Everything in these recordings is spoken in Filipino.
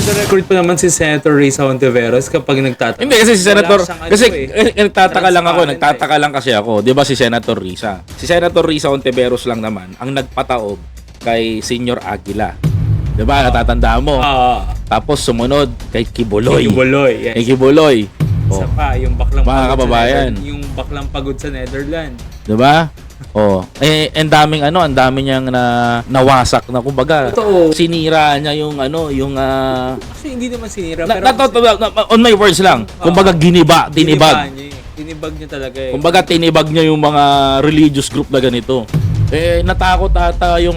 the record pa naman si Senator Risa Hontiveros kapag nagtatanong. Hindi kasi si Senator, Wala siyang kasi nagtataka lang ako, ako, 'di ba si Senator Risa? Si Senator Risa Hontiveros lang naman ang nagpataob kay Senior Aguila. 'Di ba? Natatandaan mo? Tapos sumunod kay Kibuloy. Yes. Kay Kibuloy. Isa pa, yung baklang Mga pagod kababayan. sa yung baklang pagod sa Netherlands. 'Di ba? Ang daming ang dami niyang nawasak na kumbaga. Totoo. Sinira niya yung Kasi hindi naman sinira. on my words lang. Kumbaga tinibag. Tinibag niya talaga eh. Kumbaga tinibag niya yung mga religious group na ganito. Natakot ata yung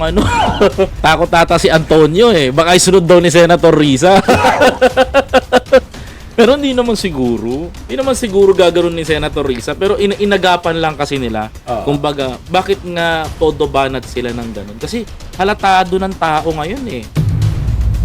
takot ata si Antonio eh. Baka isunod daw ni Senator Risa. Pero hindi naman siguro. Hindi naman siguro gagawin ni Senator Risa. Pero inagapan lang kasi nila. Kumbaga, bakit nga todo banat sila ng ganun? Kasi halatado ng tao ngayon eh.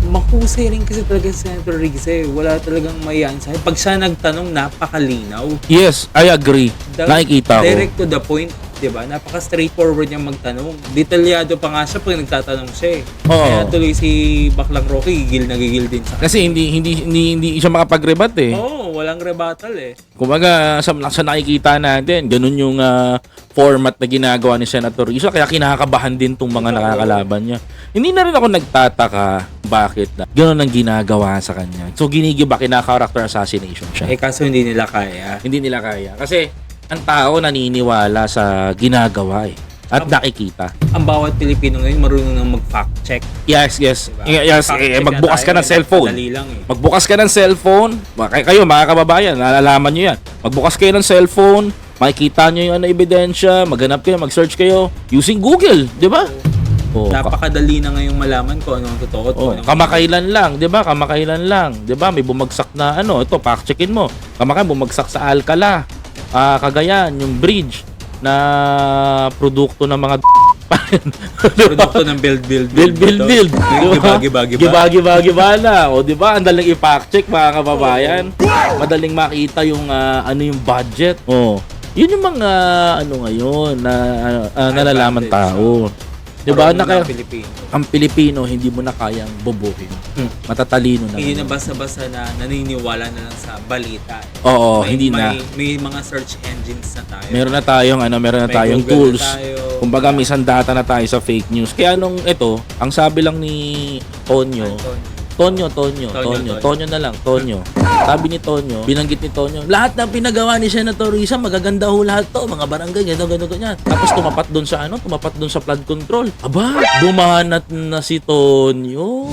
Mahusay rin kasi talaga si Senator Risa eh. Wala talagang mayansa. Pag siya nagtanong, napakalinaw. Yes, I agree. Nakikita ko. Direct to the point, diba? Napaka-straightforward niyang magtanong. Detalyado pa nga siya pag nagtatanong siya eh. Kaya tuloy si Baklang Rocky, gigil na gigil din sa kasi hindi siya makapag-rebat eh. Walang rebuttal eh. Kumbaga, sa nakikita natin, ganun yung format na ginagawa ni Senator Risa. Kaya kinakabahan din tong mga nakakalaban niya. Hindi na rin ako nagtataka bakit na ganun ang ginagawa sa kanya. So, ginigiba, kinaka-character assassination siya. Kaso hindi nila kaya. Hindi nila kaya. Kasi, ang tao naniniwala sa ginagawa eh. At nakikita. Ang bawat Pilipino ngayon marunong nang mag-fact check. Yes. Diba? Yes, magbukas ka ng cellphone. Madali lang eh. Magbukas ka ng cellphone. Kayo, mga kababayan, nalalaman nyo yan. Magbukas kayo ng cellphone. Makikita nyo yung ebidensya. Maghanap kayo, mag-search kayo. Using Google. Di ba? Napakadali na ngayong malaman ko ano ang totoo at ano. Kamakailan lang, 'di ba? Kamakailan lang, 'di ba? May bumagsak na ito, fact checkin mo. Kamakailan bumagsak sa Alcala. Cagayan, yung bridge na produkto ng mga produkto ng build. Gibagi bala. O, 'di ba? Ang daling i-fact check, mga kababayan. Madaling makita yung yung budget. Yun yung mga ngayon na nalalaman tao. Diba? Ang Pilipino, hindi mo na kayang bobohin. Matatalino na. Hindi na basta-basta na naniniwala na lang sa balita. Hindi na. May mga search engines na tayo. Meron na tayong tools. Kumbaga, may sandata na tayo sa fake news. Kaya ang sabi lang ni Tonyo na lang, Tonyo. Sabi ni Tonyo, binanggit ni Tonyo, lahat ng pinagawa ni Senator Risa, magaganda ho lahat to, mga barangay, ganyan. Tapos tumapat doon sa flood control. Aba, dumanat na si Tonyo.